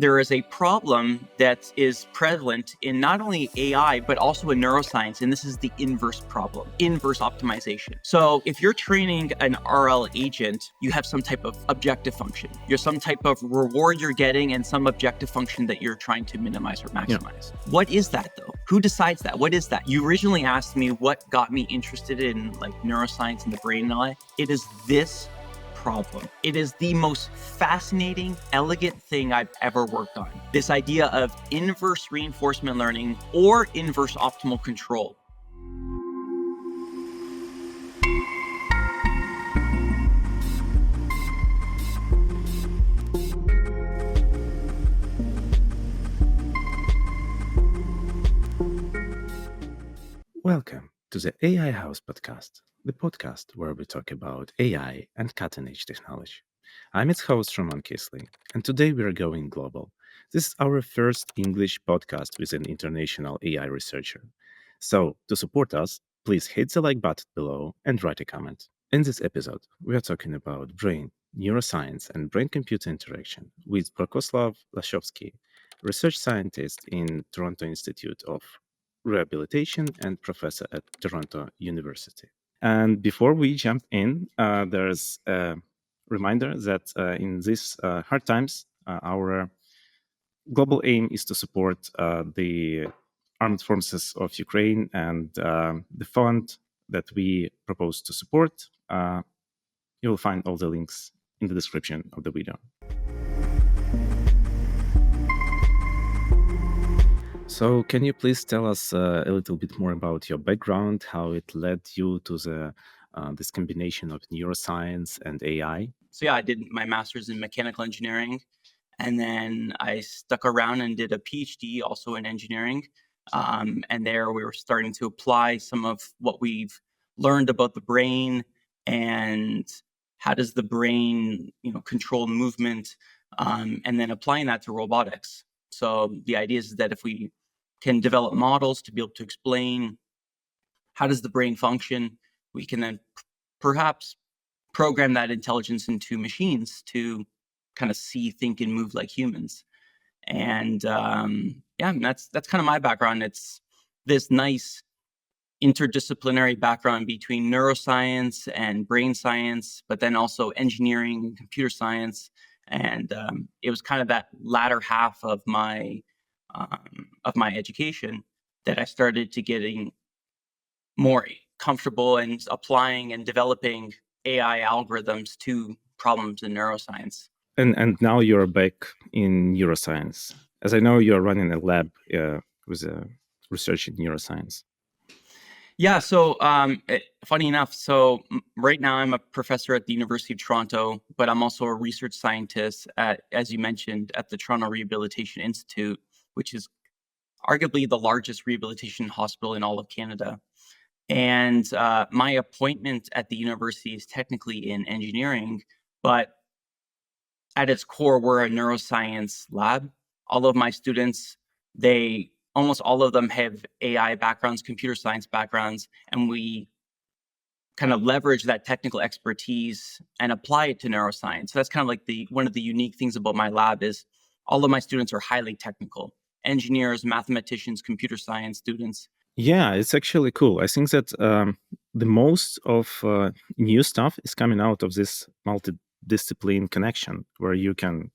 there is a problem that is prevalent in not only AI, but also in neuroscience, and this is the inverse problem, inverse optimization. So if you're training an RL agent, you have some type of objective function. You're some type of reward you're getting and some objective function that you're trying to minimize or maximize. Yeah. What is that though? Who decides that? What is that? You originally asked me what got me interested in like neuroscience and the brain and all that. It is this problem. It is the most fascinating, elegant thing I've ever worked on. This idea of inverse reinforcement learning or inverse optimal control. Welcome to the AI House podcast, the podcast where we talk about AI and cutting-edge technology. I'm its host, Roman Kisling, and today we are going global. This is our first English podcast with an international AI researcher. So, to support us, please hit the like button below and write a comment. In this episode, we are talking about brain, neuroscience, and brain-computer interaction with Brokoslaw Laschowski, research scientist in Toronto Institute of Rehabilitation and professor at Toronto University. And before we jump in, there's a reminder that in these hard times, our global aim is to support the armed forces of Ukraine, and the fund that we propose to support, you will find all the links in the description of the video. So can you please tell us a little bit more about your background, how it led you to this combination of neuroscience and AI? So yeah, I did my master's in mechanical engineering, and then I stuck around and did a PhD also in engineering. And there we were starting to apply some of what we've learned about the brain and how does the brain, control movement, and then applying that to robotics. So the idea is that if we can develop models to be able to explain how does the brain function, we can then perhaps program that intelligence into machines to kind of see, think, and move like humans. And that's kind of my background. It's this nice interdisciplinary background between neuroscience and brain science, but then also engineering and computer science. And it was kind of that latter half of my education that I started to getting more comfortable and applying and developing AI algorithms to problems in neuroscience. And now you're back in neuroscience. As I know, you're running a lab with research in neuroscience. Yeah, so funny enough, right now I'm a professor at the University of Toronto, but I'm also a research scientist at, as you mentioned, at the Toronto Rehabilitation Institute, which is arguably the largest rehabilitation hospital in all of Canada. And my appointment at the university is technically in engineering, but at its core, we're a neuroscience lab. All of my students, almost all of them have AI backgrounds, computer science backgrounds, and we kind of leverage that technical expertise and apply it to neuroscience. So that's kind of like one of the unique things about my lab is all of my students are highly technical. Engineers, mathematicians, computer science students. Yeah, it's actually cool. I think that the most of new stuff is coming out of this multidiscipline connection where you can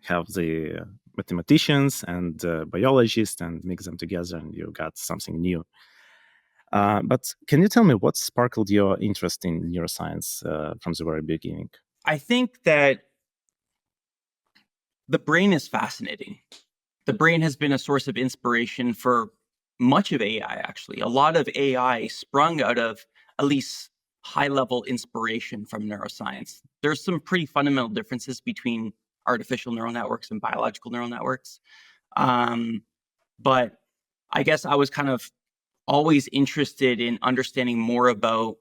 have the mathematicians and biologists and mix them together and you got something new. But can you tell me what sparkled your interest in neuroscience from the very beginning? I think that the brain is fascinating. The brain has been a source of inspiration for much of AI, actually. A lot of AI sprung out of at least high-level inspiration from neuroscience. There's some pretty fundamental differences between artificial neural networks and biological neural networks. But I guess I was kind of always interested in understanding more about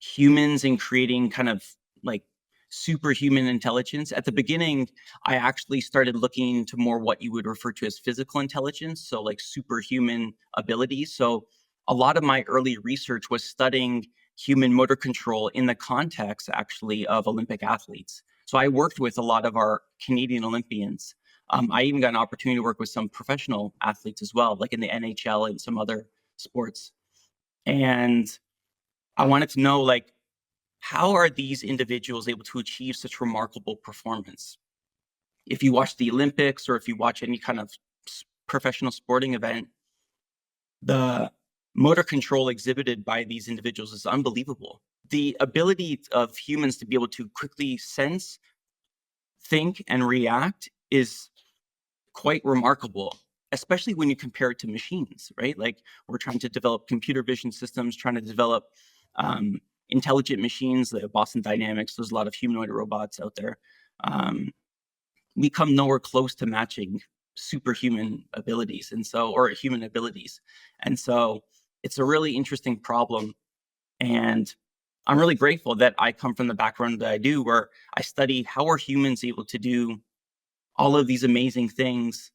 humans and creating kind of like superhuman intelligence. At the beginning, I actually started looking into more what you would refer to as physical intelligence, so like superhuman abilities. So a lot of my early research was studying human motor control in the context actually of Olympic athletes. So I worked with a lot of our Canadian Olympians I even got an opportunity to work with some professional athletes as well, like in the NHL and some other sports. And I wanted to know, like, how are these individuals able to achieve such remarkable performance? If you watch the Olympics or if you watch any kind of professional sporting event, the motor control exhibited by these individuals is unbelievable. The ability of humans to be able to quickly sense, think, and react is quite remarkable, especially when you compare it to machines, right? Like, we're trying to develop computer vision systems, trying to develop intelligent machines, the Boston Dynamics. There's a lot of humanoid robots out there. We come nowhere close to matching superhuman abilities, or human abilities. And so it's a really interesting problem. And I'm really grateful that I come from the background that I do, where I study how are humans able to do all of these amazing things,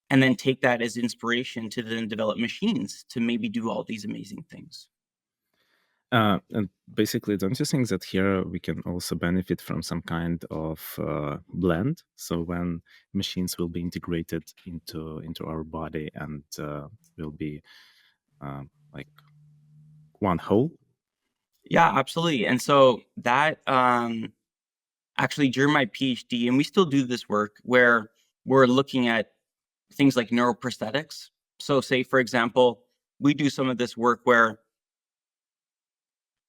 and then take that as inspiration to then develop machines to maybe do all these amazing things. And basically, don't you think that here we can also benefit from some kind of blend? So when machines will be integrated into our body and will be like one whole? Yeah, absolutely. And so that actually during my PhD, and we still do this work where we're looking at things like neuroprosthetics. So say, for example, we do some of this work where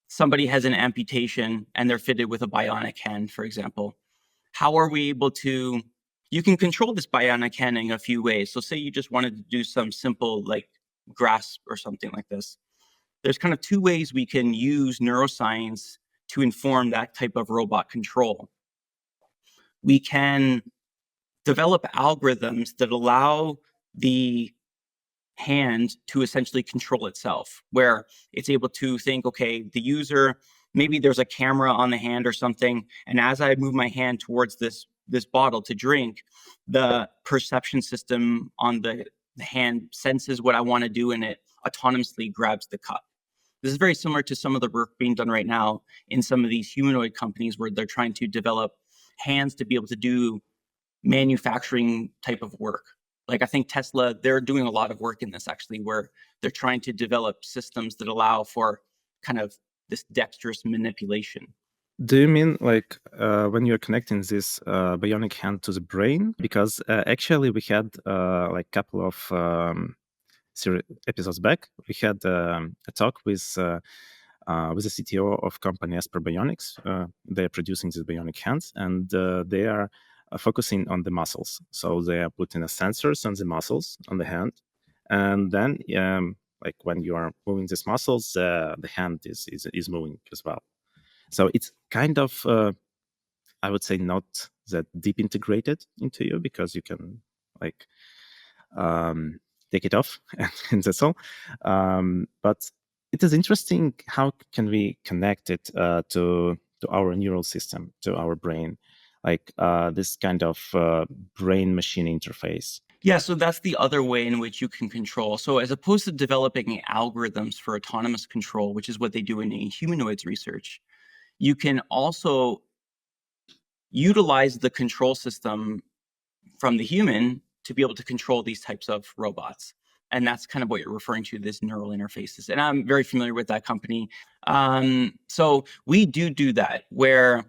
somebody has an amputation and they're fitted with a bionic hand, for example. How are we able to, you can control this bionic hand in a few ways. So say you just wanted to do some simple like grasp or something like this. There's kind of two ways we can use neuroscience to inform that type of robot control. We can develop algorithms that allow the hand to essentially control itself, where it's able to think, okay, the user, maybe there's a camera on the hand or something, and as I move my hand towards this bottle to drink, the perception system on the hand senses what I want to do, and it autonomously grabs the cup. This is very similar to some of the work being done right now in some of these humanoid companies where they're trying to develop hands to be able to do manufacturing type of work. Like, I think Tesla, they're doing a lot of work in this actually, where they're trying to develop systems that allow for kind of this dexterous manipulation. Do you mean like when you're connecting this bionic hand to the brain? Because actually we had like a couple of episodes back, we had a talk with the CTO of company Asper Bionics. They're producing these bionic hands, and they are focusing on the muscles. So they are putting a sensors on the muscles on the hand, and then like when you are moving these muscles, the hand is moving as well. So it's kind of I would say not that deep integrated into you, because you can like take it off and that's all. But it is interesting how can we connect it to our neural system, to our brain, like this kind of brain-machine interface. Yeah, so that's the other way in which you can control. So as opposed to developing algorithms for autonomous control, which is what they do in humanoids research, you can also utilize the control system from the human to be able to control these types of robots. And that's kind of what you're referring to, this neural interfaces. And I'm very familiar with that company. So we do that, where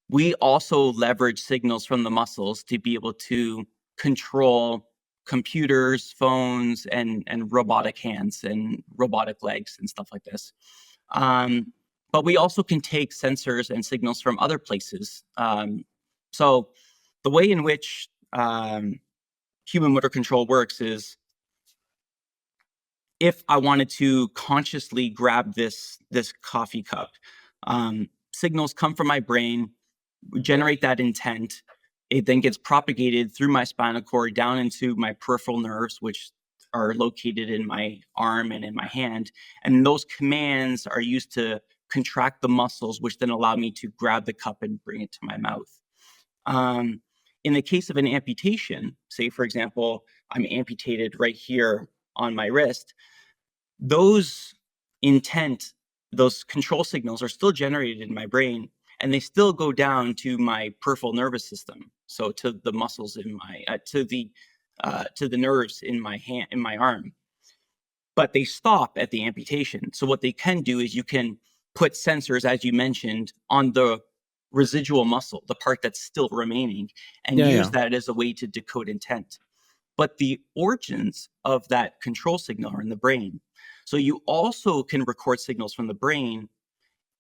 we also leverage signals from the muscles to be able to control computers, phones, and robotic hands and robotic legs and stuff like this. But we also can take sensors and signals from other places. So the way in which human motor control works is, if I wanted to consciously grab this coffee cup, signals come from my brain, generate that intent. It then gets propagated through my spinal cord down into my peripheral nerves, which are located in my arm and in my hand. And those commands are used to contract the muscles, which then allow me to grab the cup and bring it to my mouth. In the case of an amputation, say, for example, I'm amputated right here on my wrist, those control signals are still generated in my brain, and they still go down to my peripheral nervous system. So to the muscles in my, to the nerves in my hand, in my arm. But they stop at the amputation. So what they can do is you can put sensors, as you mentioned, on the residual muscle, the part that's still remaining, and use that as a way to decode intent. But the origins of that control signal are in the brain. So you also can record signals from the brain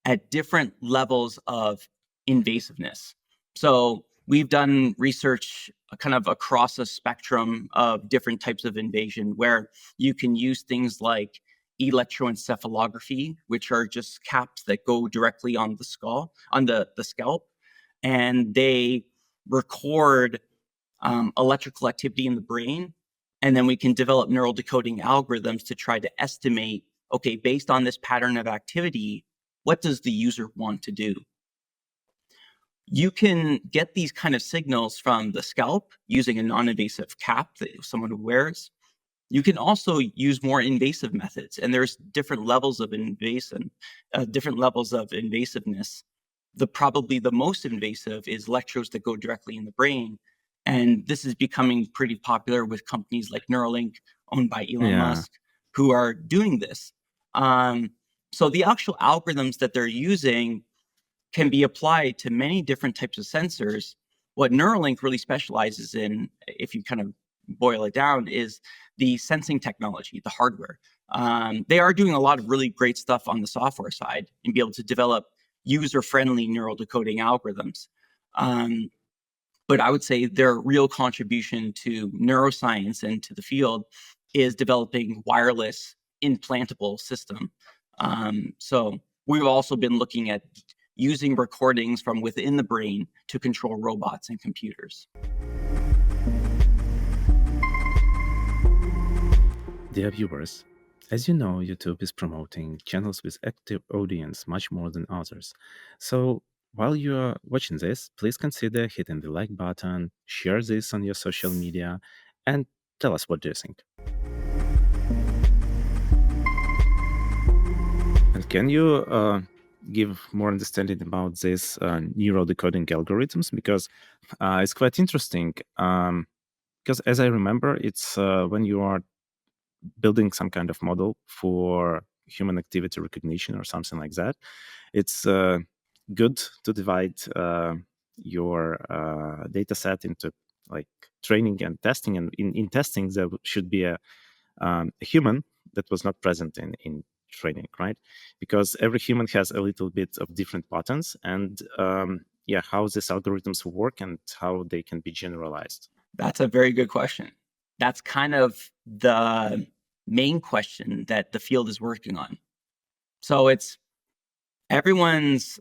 at different levels of invasiveness. So we've done research kind of across a spectrum of different types of invasion, where you can use things like electroencephalography, which are just caps that go directly on the skull, on the scalp, and they record electrical activity in the brain. And then we can develop neural decoding algorithms to try to estimate, okay, based on this pattern of activity, what does the user want to do? You can get these kind of signals from the scalp using a non-invasive cap that someone wears. You can also use more invasive methods, and there's different levels of invasiveness. Probably the most invasive is electrodes that go directly in the brain. And this is becoming pretty popular with companies like Neuralink, owned by Elon Musk, who are doing this. So the actual algorithms that they're using can be applied to many different types of sensors. What Neuralink really specializes in, if you kind of boil it down, is the sensing technology, the hardware. They are doing a lot of really great stuff on the software side and be able to develop user-friendly neural decoding algorithms. But I would say their real contribution to neuroscience and to the field is developing wireless implantable system. So we've also been looking at using recordings from within the brain to control robots and computers. Dear viewers, as you know, YouTube is promoting channels with active audience much more than others. So while you are watching this, please consider hitting the like button, share this on your social media, and tell us what do you think. And can you give more understanding about this neural decoding algorithms? Because it's quite interesting. Because as I remember, it's when you are building some kind of model for human activity recognition or something like that, it's good to divide your data set into like training and testing. And in testing, there should be a human that was not present in training, right? Because every human has a little bit of different patterns, and how these algorithms work and how they can be generalized. That's a very good question. That's kind of the main question that the field is working on. So it's everyone's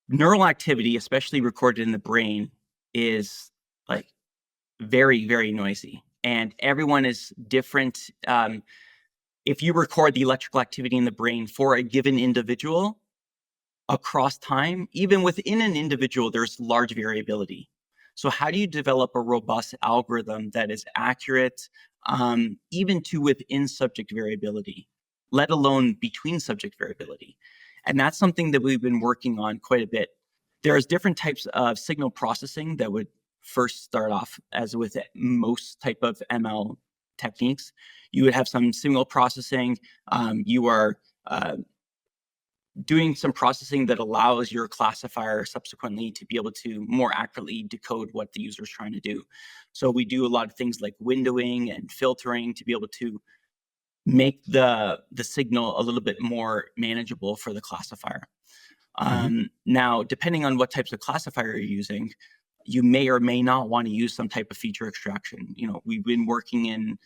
neural activity, especially recorded in the brain, is like very, very noisy, and everyone is different. If you record the electrical activity in the brain for a given individual across time, even within an individual, there's large variability. So how do you develop a robust algorithm that is accurate, even to within subject variability, let alone between subject variability? And that's something that we've been working on quite a bit. There's different types of signal processing that would first start off, as with most type of ML techniques. You would have some signal processing. You are doing some processing that allows your classifier subsequently to be able to more accurately decode what the user is trying to do. So we do a lot of things like windowing and filtering to be able to make the signal a little bit more manageable for the classifier. Now, depending on what types of classifier you're using, you may or may not want to use some type of feature extraction. We've been working in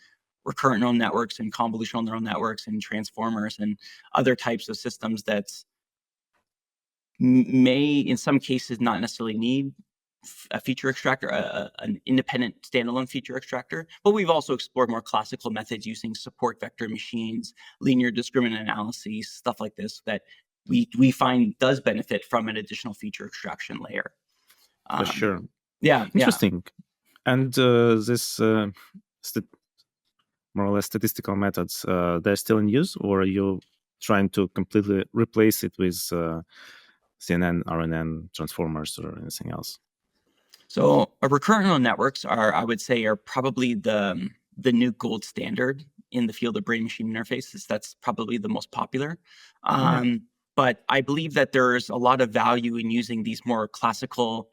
recurrent neural networks and convolutional neural networks and transformers and other types of systems that may, in some cases, not necessarily need a feature extractor, an independent standalone feature extractor. But we've also explored more classical methods using support vector machines, linear discriminant analyses, stuff like this that we find does benefit from an additional feature extraction layer. For sure. Yeah. Interesting. And this more or less statistical methods, they're still in use, or you trying to completely replace it with CNN, RNN, transformers, or anything else? So recurrent neural networks I would say, are probably the new gold standard in the field of brain-machine interfaces. That's probably the most popular. But I believe that there's a lot of value in using these more classical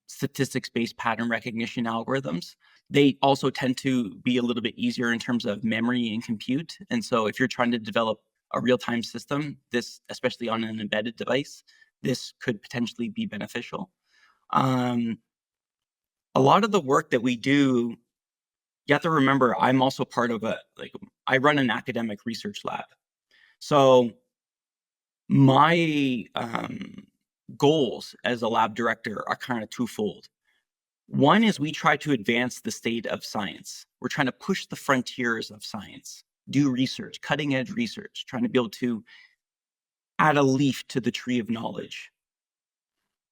statistics-based pattern recognition algorithms. They also tend to be a little bit easier in terms of memory and compute. And so if you're trying to develop a real-time system, this, especially on an embedded device, this could potentially be beneficial. A lot of the work that we do, you have to remember, I'm also part of I run an academic research lab. So my goals as a lab director are kind of twofold. One is we try to advance the state of science. We're trying to push the frontiers of science, do research, cutting edge research, trying to be able to add a leaf to the tree of knowledge.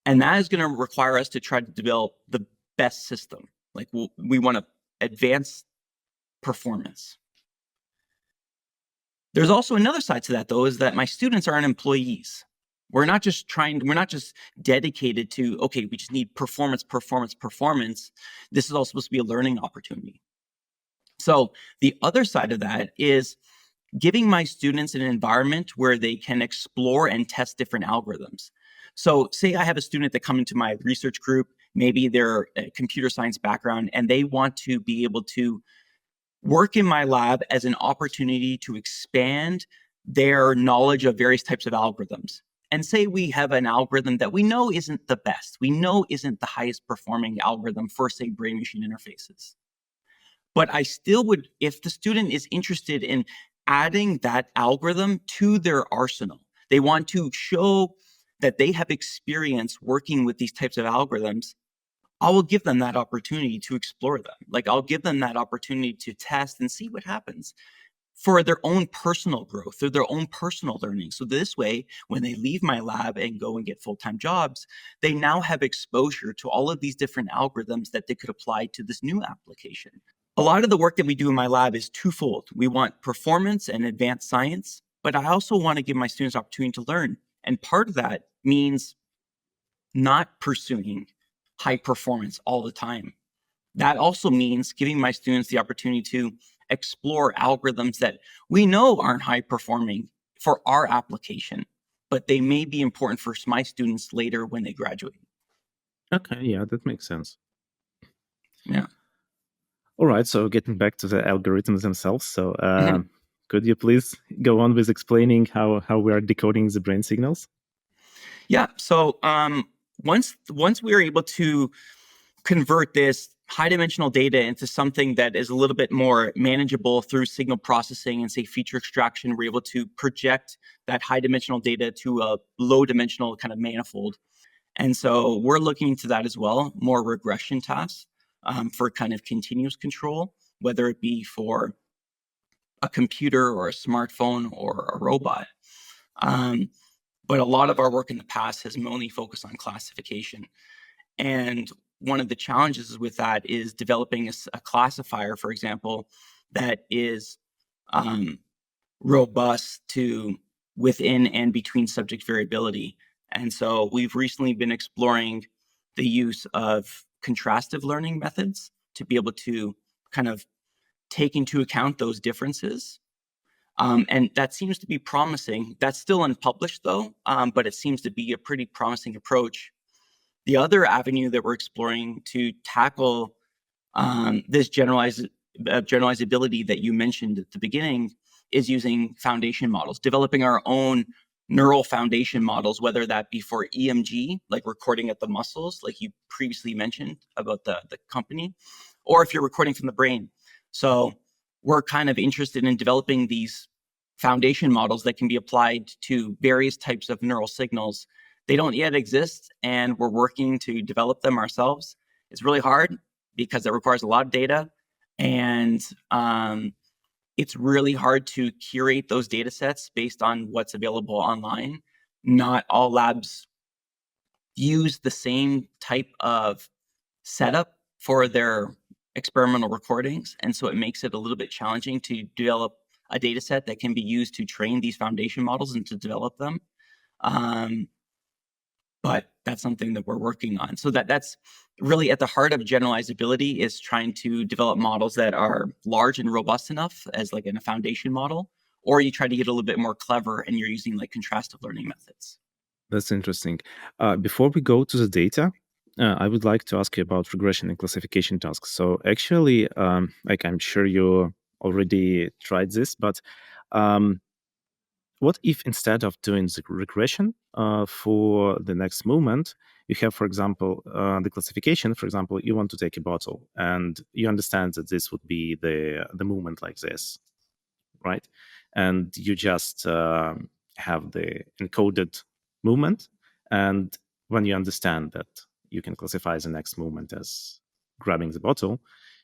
And that is going to require us to try to develop the best system. Like we want to advance performance. There's also another side to that, though, is that my students aren't employees. We're not just dedicated to, okay, we just need performance. This is all supposed to be a learning opportunity. So the other side of that is giving my students an environment where they can explore and test different algorithms. So say I have a student that come into my research group, maybe they're a computer science background, and they want to be able to work in my lab as an opportunity to expand their knowledge of various types of algorithms. And say we have an algorithm that we know isn't the best, we know isn't the highest performing algorithm for, say, brain-machine interfaces. But I still would, if the student is interested in adding that algorithm to their arsenal, they want to show that they have experience working with these types of algorithms, I will give them that opportunity to explore them. Like I'll give them that opportunity to test and see what happens for their own personal growth or their own personal learning. So this way, when they leave my lab and go and get full-time jobs, they now have exposure to all of these different algorithms that they could apply to this new application. A lot of the work that we do in my lab is twofold. We want performance and advanced science, but I also want to give my students opportunity to learn. And part of that means not pursuing high performance all the time. That also means giving my students the opportunity to explore algorithms that we know aren't high performing for our application, but they may be important for my students later when they graduate. Okay, yeah, that makes sense. Yeah. All right, so getting back to the algorithms themselves, so could you please go on with explaining how we are decoding the brain signals? Yeah, so once we are able to convert this high-dimensional data into something that is a little bit more manageable through signal processing and, say, feature extraction, we're able to project that high-dimensional data to a low-dimensional kind of manifold. And so we're looking into that as well, more regression tasks for kind of continuous control, whether it be for a computer or a smartphone or a robot. But a lot of our work in the past has mainly focused on classification. And one of the challenges with that is developing a classifier, for example, that is robust to within and between subject variability. And so we've recently been exploring the use of contrastive learning methods to be able to kind of take into account those differences. And that seems to be promising. That's still unpublished, though, but it seems to be a pretty promising approach. The other avenue that we're exploring to tackle this generalizability that you mentioned at the beginning is using foundation models, developing our own neural foundation models, whether that be for EMG, like recording at the muscles, like you previously mentioned about the company, or if you're recording from the brain. So we're kind of interested in developing these foundation models that can be applied to various types of neural signals. They don't yet exist, and we're working to develop them ourselves. It's really hard because it requires a lot of data, and it's really hard to curate those data sets based on what's available online. Not all labs use the same type of setup for their experimental recordings, and so it makes it a little bit challenging to develop a data set that can be used to train these foundation models and to develop them. But that's something that we're working on. So that's really at the heart of generalizability, is trying to develop models that are large and robust enough as like in a foundation model, or you try to get a little bit more clever and you're using like contrastive learning methods. That's interesting. Before we go to the data, I would like to ask you about regression and classification tasks. So actually, like I'm sure you already tried this, but what if instead of doing the regression for the next movement, you have, for example, the classification? For example, you want to take a bottle, and you understand that this would be the movement like this, right? And you just have the encoded movement, and when you understand that you can classify the next movement as grabbing the bottle,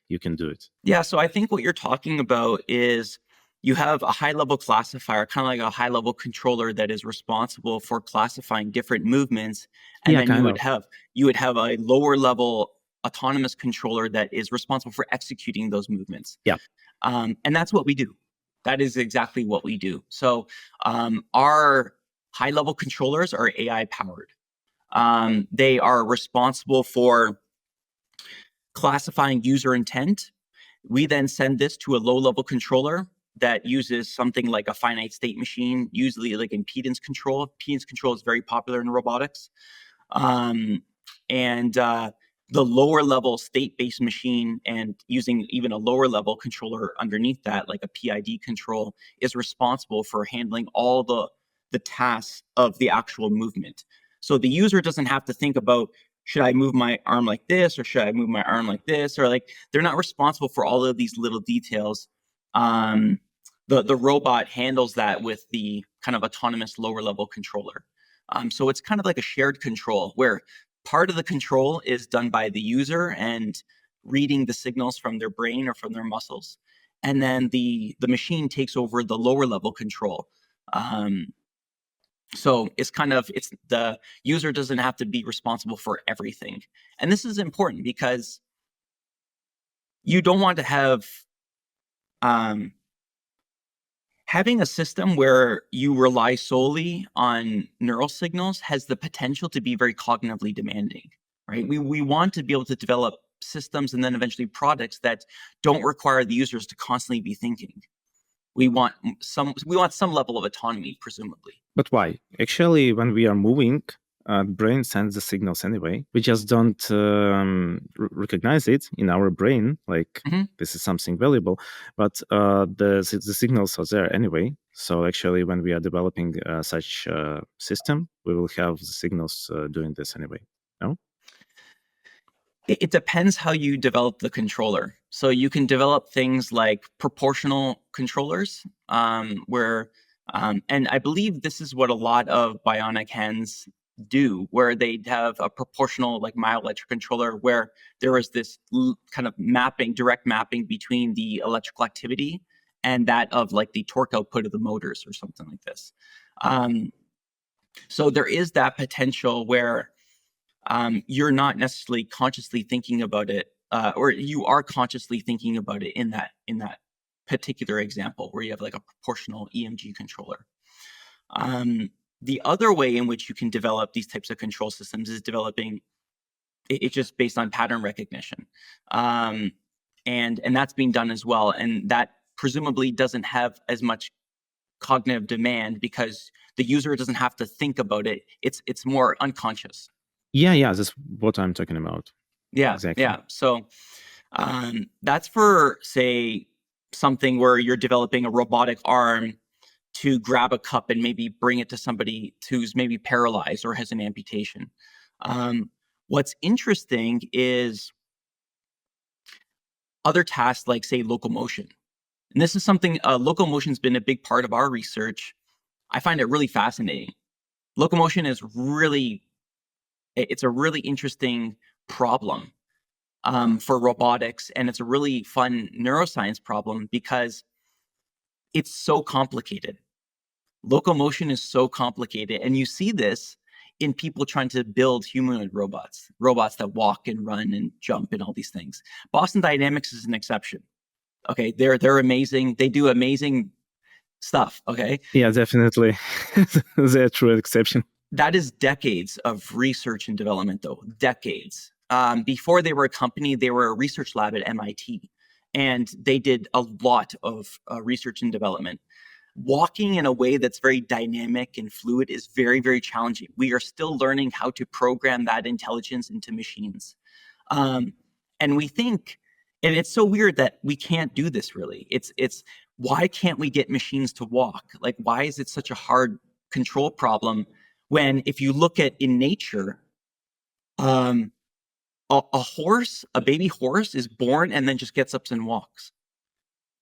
you can do it. Yeah, so I think what you're talking about is you have a high-level classifier, kind of like a high-level controller that is responsible for classifying different movements, and Yeah, then kind you would have a lower-level autonomous controller that is responsible for executing those movements. Yeah. And that's what we do. That is exactly what we do. So our high-level controllers are AI-powered. They are responsible for classifying user intent. We then send this to a low-level controller that uses something like a finite state machine, usually like impedance control. Impedance control is very popular in robotics. The lower level state-based machine, and using even a lower level controller underneath that, like a PID control, is responsible for handling all the tasks of the actual movement. So the user doesn't have to think about, should I move my arm like this, or should I move my arm like this? Or like, they're not responsible for all of these little details. The robot handles that with the kind of autonomous lower level controller. So it's kind of like a shared control, where part of the control is done by the user and reading the signals from their brain or from their muscles. And then the machine takes over the lower level control. So it's the user doesn't have to be responsible for everything. And this is important because you don't want to have having a system where you rely solely on neural signals has the potential to be very cognitively demanding, right? We want to be able to develop systems and then eventually products that don't require the users to constantly be thinking. We want some level of autonomy, presumably. But why? Actually, when we are moving, the brain sends the signals anyway. We just don't recognize it in our brain, like this is something valuable, but the signals are there anyway. So actually, when we are developing such a system, we will have the signals doing this anyway, no? It depends how you develop the controller. So you can develop things like proportional controllers, where, and I believe this is what a lot of bionic hands do, where they have a proportional, like myoelectric controller, where there is this kind of direct mapping between the electrical activity and that of like the torque output of the motors or something like this. So there is that potential where you're not necessarily consciously thinking about it, or you are consciously thinking about it in that particular example where you have like a proportional EMG controller. The other way in which you can develop these types of control systems is developing it just based on pattern recognition, and that's being done as well, and that presumably doesn't have as much cognitive demand because the user doesn't have to think about it. It's more unconscious. Yeah, that's what I'm talking about. Yeah, exactly. Yeah. So that's for, say, something where you're developing a robotic arm to grab a cup and maybe bring it to somebody who's maybe paralyzed or has an amputation. What's interesting is other tasks like, say, locomotion. And this is something, locomotion's been a big part of our research. I find it really fascinating. Locomotion is it's a really interesting problem for robotics, and it's a really fun neuroscience problem because it's so complicated. Locomotion is so complicated, and you see this in people trying to build humanoid robots that walk and run and jump and all these things. Boston Dynamics is an exception. Okay, they're amazing. They do amazing stuff, okay? Yeah, definitely. They're a true exception. That is decades of research and development, though, decades. Before they were a company, they were a research lab at MIT, and they did a lot of research and development. Walking in a way that's very dynamic and fluid is very, very challenging. We are still learning how to program that intelligence into machines. And we think, and it's so weird that we can't do this really. It's why can't we get machines to walk? Like, why is it such a hard control problem when if you look at in nature, a horse, a baby horse is born and then just gets up and walks.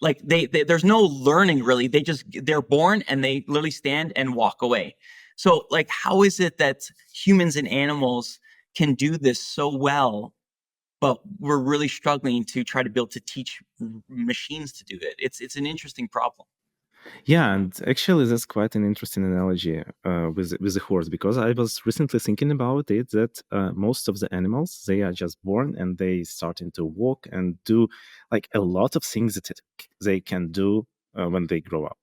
Like there's no learning really. They're born and they literally stand and walk away. So like, how is it that humans and animals can do this so well, but we're really struggling to try to be able to teach machines to do it? It's an interesting problem. Yeah, and actually that's quite an interesting analogy with the horse, because I was recently thinking about it, that most of the animals, they are just born and they starting to walk and do like a lot of things that they can do when they grow up.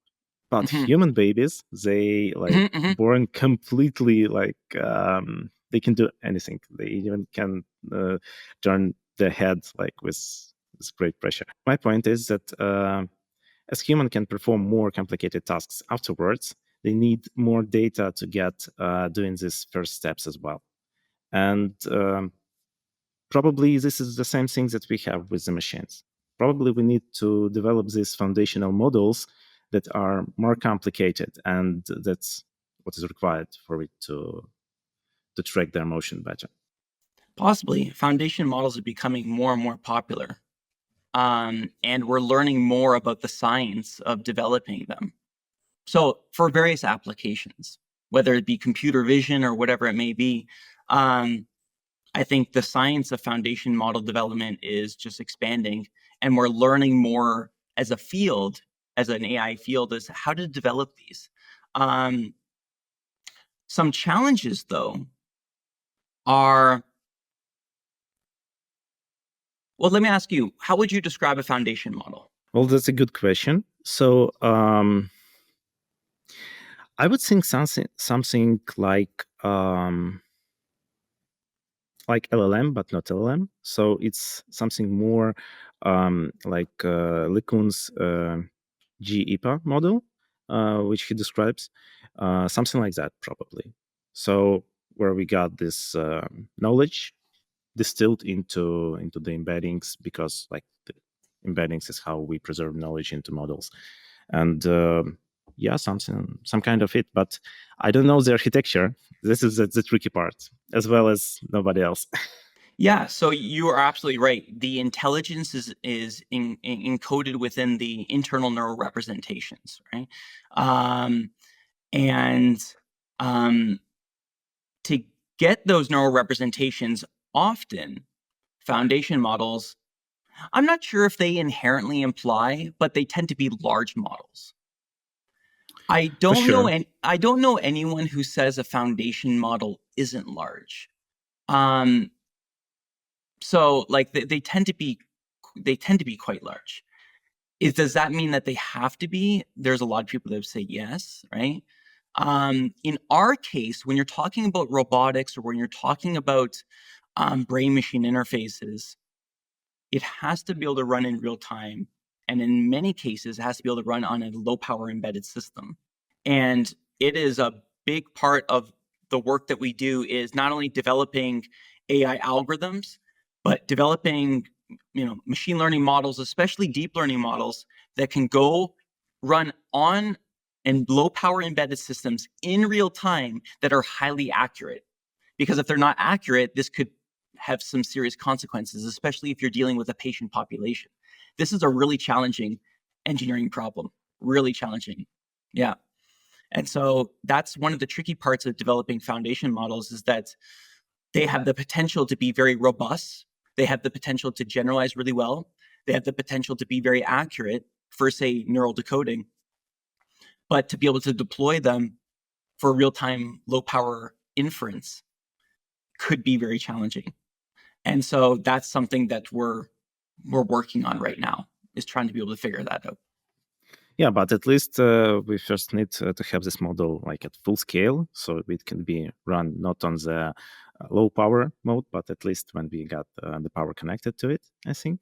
But human babies, they like born completely like they can do anything. They even can turn their head like with great pressure. My point is that as human can perform more complicated tasks afterwards, they need more data to get doing these first steps as well. And probably this is the same thing that we have with the machines. Probably we need to develop these foundational models that are more complicated, and that's what is required for it to track their motion better. Possibly. Foundation models are becoming more and more popular. And we're learning more about the science of developing them. So for various applications, whether it be computer vision or whatever it may be, I think the science of foundation model development is just expanding, and we're learning more as a field, as an AI field, as how to develop these. Some challenges, though, are... Well, let me ask you, how would you describe a foundation model? Well, that's a good question. So I would think something like LLM, but not LLM. So it's something more like LeCun's GEPA model, which he describes, something like that probably. So where we got this knowledge distilled into the embeddings, because like the embeddings is how we preserve knowledge into models, and yeah, some kind of it, but I don't know the architecture. This is the tricky part, as well as nobody else. Yeah, so you are absolutely right. The intelligence is encoded within the internal neural representations, right? To get those neural representations, often foundation models, I'm not sure if they inherently imply, but they tend to be large models. I don't know anyone who says a foundation model isn't large. So like they tend to be quite large. Does that mean that they have to be? There's a lot of people that would say yes, right? In our case, when you're talking about robotics or when you're talking about brain-machine interfaces, it has to be able to run in real time. And in many cases, it has to be able to run on a low-power embedded system. And it is a big part of the work that we do, is not only developing AI algorithms, but developing machine learning models, especially deep learning models, that can go run on and low power embedded systems in real time that are highly accurate. Because if they're not accurate, this could have some serious consequences, especially if you're dealing with a patient population. This is a really challenging engineering problem, really challenging. Yeah. And so that's one of the tricky parts of developing foundation models, is that they have the potential to be very robust. They have the potential to generalize really well. They have the potential to be very accurate for, say, neural decoding. But to be able to deploy them for real-time, low-power inference could be very challenging. And so that's something that we're working on right now, is trying to be able to figure that out. Yeah, but at least we first need to have this model like at full scale, so it can be run not on the low power mode, but at least when we got the power connected to it, I think.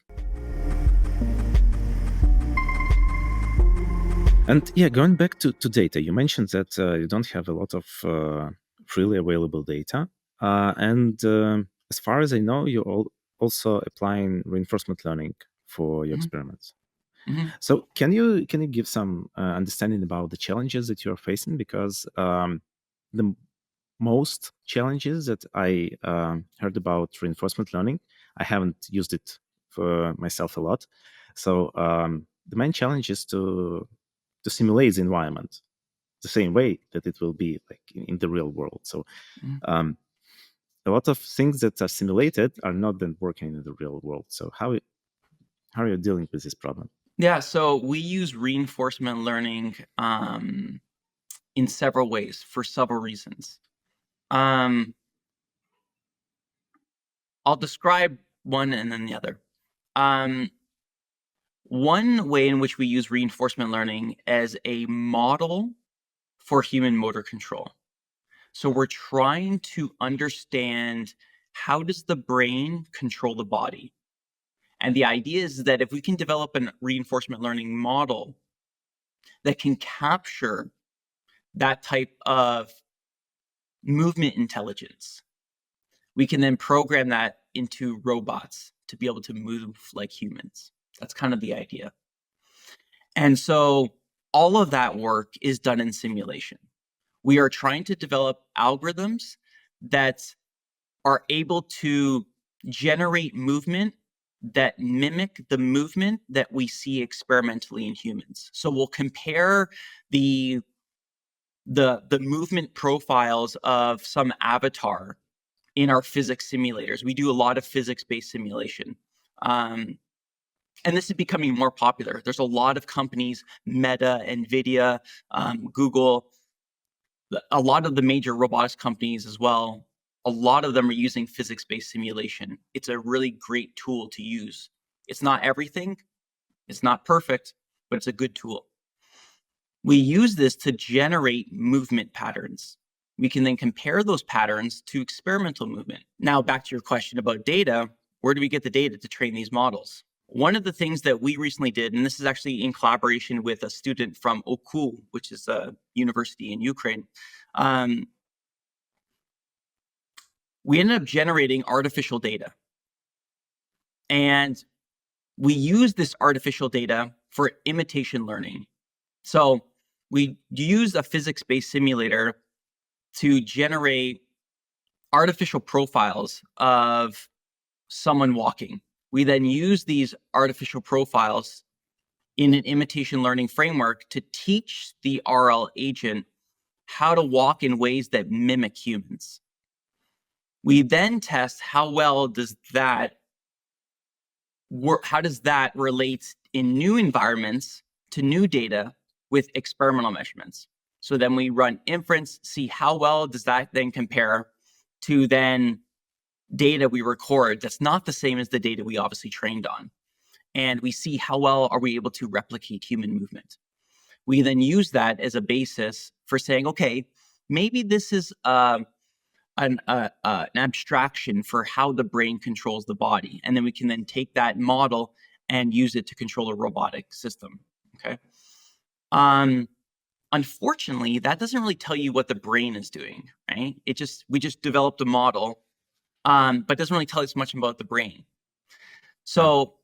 And yeah, going back to data, you mentioned that you don't have a lot of freely available data. And as far as I know, you're also applying reinforcement learning for your experiments. So can you give some understanding about the challenges that you're facing? Because the most challenges that I heard about reinforcement learning, I haven't used it for myself a lot. So the main challenge is to simulate the environment the same way that it will be like in the real world. So a lot of things that are simulated are not then working in the real world. So how are you dealing with this problem? Yeah, so we use reinforcement learning in several ways for several reasons. I'll describe one and then the other. One way in which we use reinforcement learning as a model for human motor control. So we're trying to understand, how does the brain control the body? And the idea is that if we can develop a reinforcement learning model that can capture that type of movement intelligence, we can then program that into robots to be able to move like humans. That's kind of the idea. And so all of that work is done in simulation. We are trying to develop algorithms that are able to generate movement that mimic the movement that we see experimentally in humans. So we'll compare the movement profiles of some avatar in our physics simulators. We do a lot of physics-based simulation. And this is becoming more popular. There's a lot of companies, Meta, NVIDIA, Google, a lot of the major robotics companies as well. A lot of them are using physics-based simulation. It's a really great tool to use. It's not everything, it's not perfect, but it's a good tool. We use this to generate movement patterns. We can then compare those patterns to experimental movement. Now, back to your question about data, where do we get the data to train these models? One of the things that we recently did, and this is actually in collaboration with a student from Oku, which is a university in Ukraine, we ended up generating artificial data. And we use this artificial data for imitation learning. So we use a physics-based simulator to generate artificial profiles of someone walking. We then use these artificial profiles in an imitation learning framework to teach the RL agent how to walk in ways that mimic humans. We then test how well does that work, how does that relate in new environments to new data with experimental measurements. So then we run inference, see how well does that then compare to then data we record that's not the same as the data we obviously trained on. And we see how well are we able to replicate human movement. We then use that as a basis for saying, okay, maybe this is an abstraction for how the brain controls the body. And then we can then take that model and use it to control a robotic system, okay? Unfortunately, that doesn't really tell you what the brain is doing, right? We just developed a model, but doesn't really tell us much about the brain. So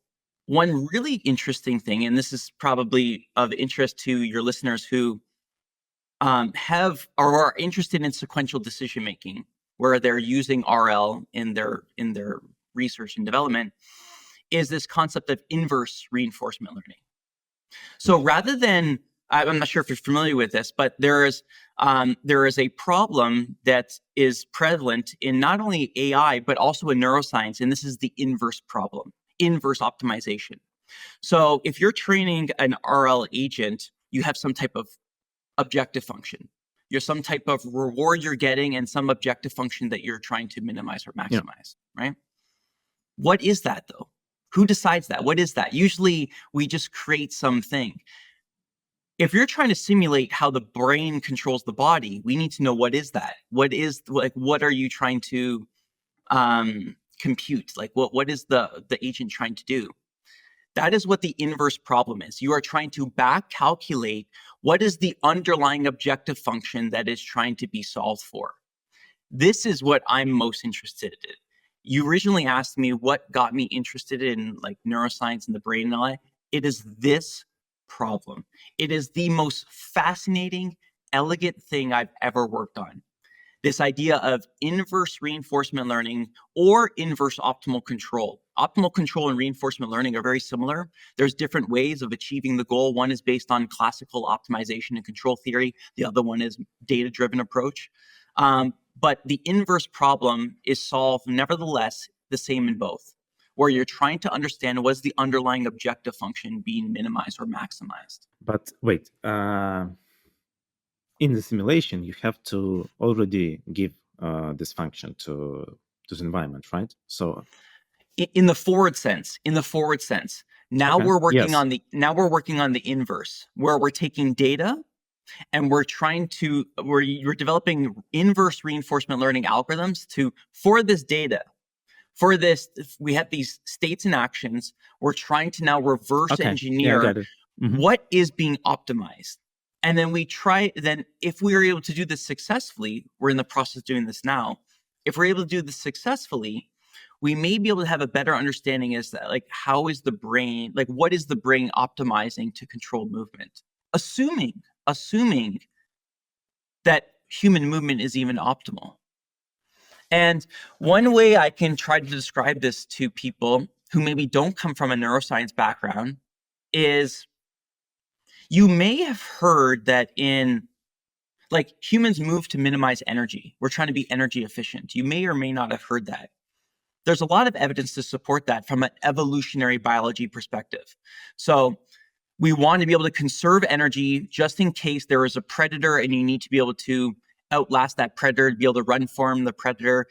one really interesting thing, and this is probably of interest to your listeners who have or are interested in sequential decision making, where they're using RL in their research and development, is this concept of inverse reinforcement learning. So rather than, I'm not sure if you're familiar with this, but there is a problem that is prevalent in not only AI, but also in neuroscience, and this is the inverse problem, inverse optimization. So if you're training an RL agent, you have some type of objective function. You're some type of reward you're getting and some objective function that you're trying to minimize or maximize, right? What is that though? Who decides that? What is that? Usually we just create something. if you're trying to simulate how the brain controls the body, we need to know what is that? What are you trying to compute? Like what is the agent trying to do? That is what the inverse problem is. You are trying to back calculate what is the underlying objective function that is trying to be solved for. This is what I'm most interested in. You originally asked me what got me interested in like neuroscience and the brain and all that. It is this problem. It is the most fascinating, elegant thing I've ever worked on. This idea of inverse reinforcement learning or inverse optimal control. Optimal control and reinforcement learning are very similar. There's different ways of achieving the goal. One is based on classical optimization and control theory. The other one is data-driven approach. But the inverse problem is solved nevertheless the same in both, where you're trying to understand what's the underlying objective function being minimized or maximized. But wait, in the simulation, you have to already give this function to the environment, right? So in the forward sense, now Okay. we're working Yes. on the inverse, where we're taking data and we're developing inverse reinforcement learning algorithms for this data. For this, we have these states and actions. We're trying to now reverse Okay. engineer Yeah, I got it. Mhm. what is being optimized. And then if we are able to do this successfully, we're in the process of doing this now. If we're able to do this successfully, we may be able to have a better understanding as that, like, how is the brain, like, what is the brain optimizing to control movement? Assuming that human movement is even optimal. And one way I can try to describe this to people who maybe don't come from a neuroscience background is, you may have heard that humans move to minimize energy. We're trying to be energy efficient. You may or may not have heard that. There's a lot of evidence to support that from an evolutionary biology perspective. So we want to be able to conserve energy just in case there is a predator and you need to be able to outlast that predator, to be able to run from the predator.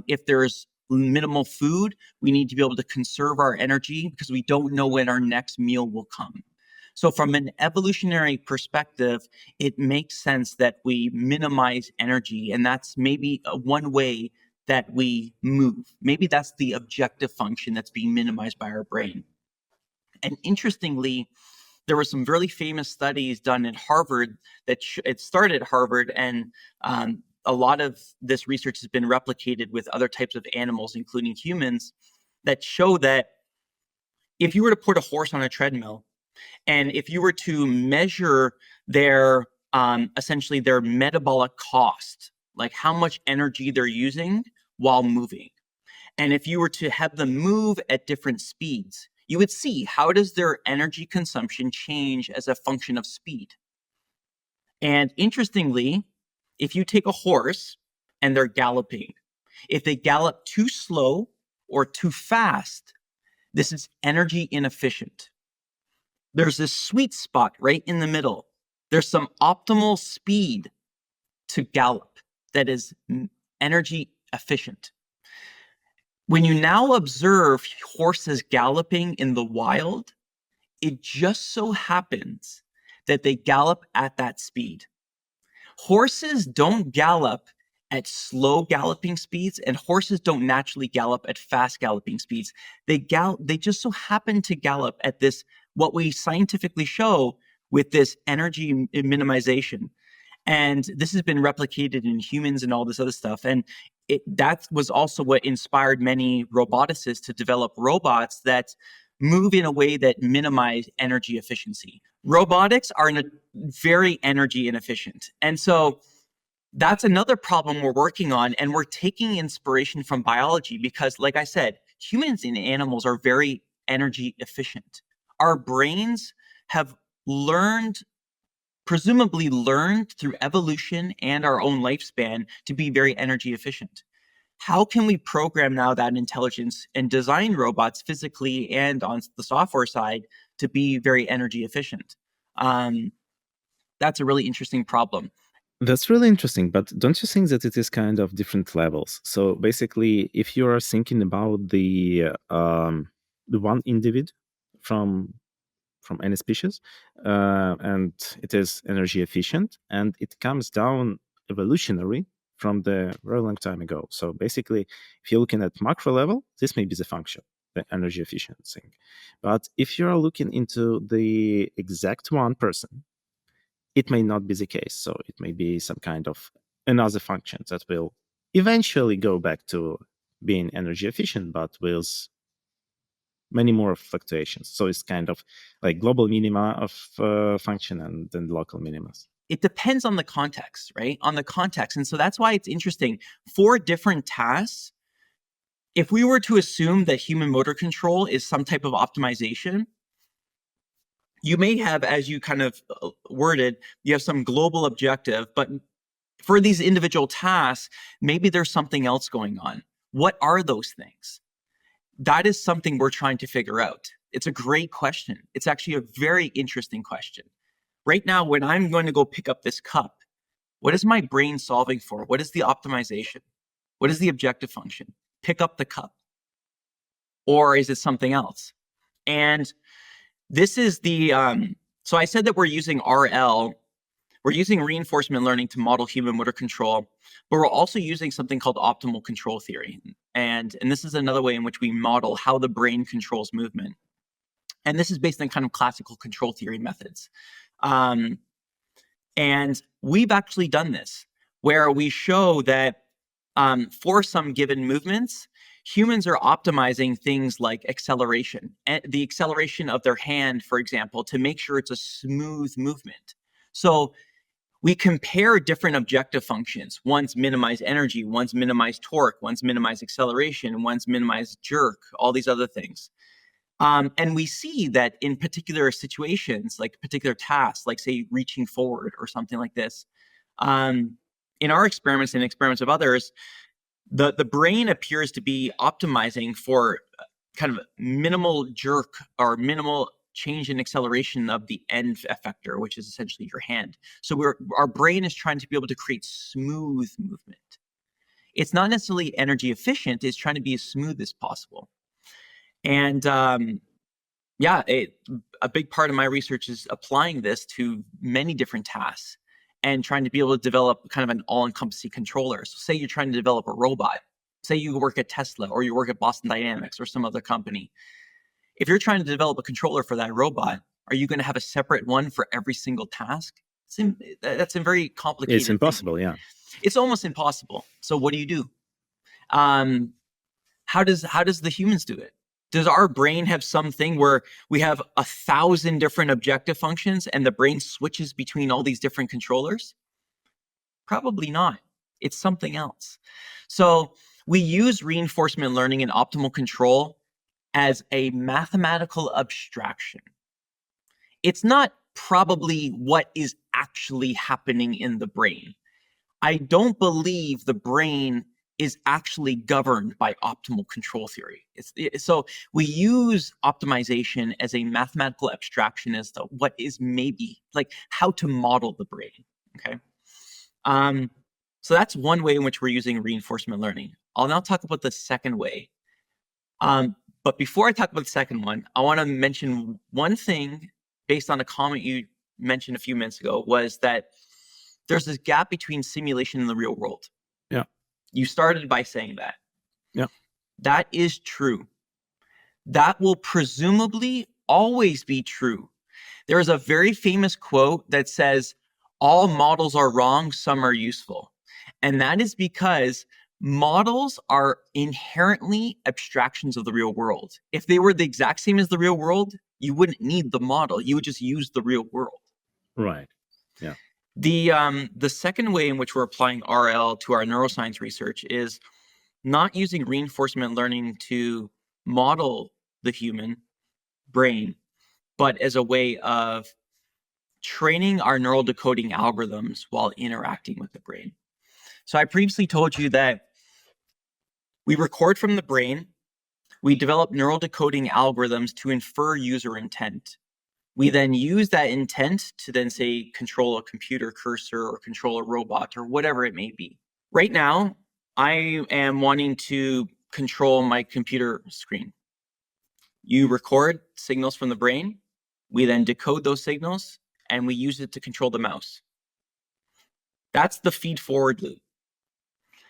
If there's minimal food, we need to be able to conserve our energy because we don't know when our next meal will come. So from an evolutionary perspective, it makes sense that we minimize energy, and that's maybe one way that we move. Maybe that's the objective function that's being minimized by our brain. And interestingly, there were some really famous studies done at Harvard that it started at Harvard, and a lot of this research has been replicated with other types of animals, including humans, that show that if you were to put a horse on a treadmill, and if you were to measure their essentially their metabolic cost, like how much energy they're using while moving, and if you were to have them move at different speeds, you would see how does their energy consumption change as a function of speed. And interestingly, if you take a horse and they're galloping, if they gallop too slow or too fast, this is energy inefficient. There's this sweet spot right in the middle. There's some optimal speed to gallop that is energy efficient. When you now observe horses galloping in the wild, it just so happens that they gallop at that speed. Horses don't gallop at slow galloping speeds, and horses don't naturally gallop at fast galloping speeds. They just so happen to gallop at this, what we scientifically show with this energy minimization. And this has been replicated in humans and all this other stuff. And that was also what inspired many roboticists to develop robots that move in a way that minimize energy efficiency. Robotics are very energy inefficient. And so that's another problem we're working on. And we're taking inspiration from biology because, like I said, humans and animals are very energy efficient. Our brains have presumably learned through evolution and our own lifespan to be very energy efficient. How can we program now that intelligence and design robots physically and on the software side to be very energy efficient? That's a really interesting problem. That's really interesting, but don't you think that it is kind of different levels? So basically, if you are thinking about the one individual from from any species, and it is energy efficient, and it comes down evolutionary from the very long time ago. So basically, if you're looking at macro level, this may be the function, the energy efficiency. But if you're looking into the exact one person, it may not be the case. So it may be some kind of another function that will eventually go back to being energy efficient, but with many more fluctuations. So it's kind of like global minima of function and then local minimas. It depends on the context, right? On the context. And so that's why it's interesting. For different tasks, if we were to assume that human motor control is some type of optimization, you may have, as you kind of worded, you have some global objective, but for these individual tasks, maybe there's something else going on. What are those things? That is something we're trying to figure out. It's a great question. It's actually a very interesting question. Right now, when I'm going to go pick up this cup, what is my brain solving for? What is the optimization? What is the objective function? Pick up the cup. Or is it something else? And this is the, so I said that we're using RL, we're using reinforcement learning to model human motor control, but we're also using something called optimal control theory. And this is another way in which we model how the brain controls movement. And this is based on kind of classical control theory methods. And we've actually done this, where we show that for some given movements, humans are optimizing things like acceleration, and the acceleration of their hand, for example, to make sure it's a smooth movement. So we compare different objective functions. One's minimize energy, one's minimize torque, one's minimize acceleration, one's minimize jerk, all these other things. And we see that in particular situations, like particular tasks, like say reaching forward or something like this, in our experiments and experiments of others, the brain appears to be optimizing for kind of minimal jerk or minimal change in acceleration of the end effector, which is essentially your hand. So our brain is trying to be able to create smooth movement. It's not necessarily energy efficient, it's trying to be as smooth as possible. And yeah, a big part of my research is applying this to many different tasks and trying to be able to develop kind of an all-encompassing controller. So say you're trying to develop a robot. Say you work at Tesla or you work at Boston Dynamics or some other company. If you're trying to develop a controller for that robot, are you going to have a separate one for every single task? That's a very complicated. It's impossible, thing. Yeah. It's almost impossible. So what do? How does the humans do it? Does our brain have something where we have 1,000 different objective functions and the brain switches between all these different controllers? Probably not. It's something else. So we use reinforcement learning and optimal control as a mathematical abstraction. It's not probably what is actually happening in the brain. I don't believe the brain is actually governed by optimal control theory. So we use optimization as a mathematical abstraction as to what is maybe like how to model the brain. Okay. So that's one way in which we're using reinforcement learning. I'll now talk about the second way. But before I talk about the second one, I want to mention one thing based on a comment you mentioned a few minutes ago, was that there's this gap between simulation and the real world. Yeah. You started by saying that. Yeah. That is true. That will presumably always be true. There is a very famous quote that says, all models are wrong, some are useful. And that is because models are inherently abstractions of the real world. If they were the exact same as the real world, you wouldn't need the model. You would just use the real world. Right. Yeah. The second way in which we're applying RL to our neuroscience research is not using reinforcement learning to model the human brain, but as a way of training our neural decoding algorithms while interacting with the brain. So I previously told you that we record from the brain, we develop neural decoding algorithms to infer user intent. We then use that intent to then say control a computer cursor or control a robot or whatever it may be. Right now, I am wanting to control my computer screen. You record signals from the brain, We then decode those signals and we use it to control the mouse. That's the feed forward loop.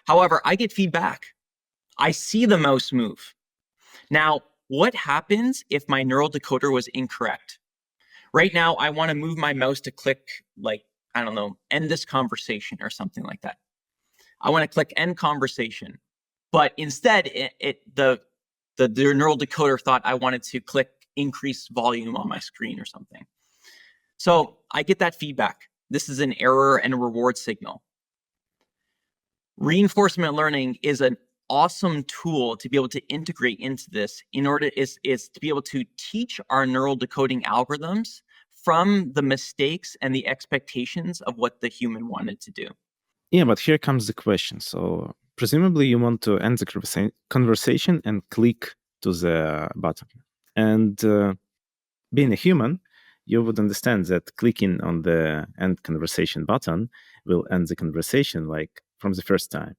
However, I get feedback. I see the mouse move. Now, what happens if my neural decoder was incorrect? Right now, I want to move my mouse to click, like, I don't know, end this conversation or something like that. I want to click end conversation. But instead, the neural decoder thought I wanted to click increase volume on my screen or something. So I get that feedback. This is an error and a reward signal. Reinforcement learning is an awesome tool to be able to integrate into this in order is to be able to teach our neural decoding algorithms from the mistakes and the expectations of what the human wanted to do. Yeah, but here comes the question. So presumably you want to end the conversation and click to the button. And being a human, you would understand that clicking on the end conversation button will end the conversation like from the first time.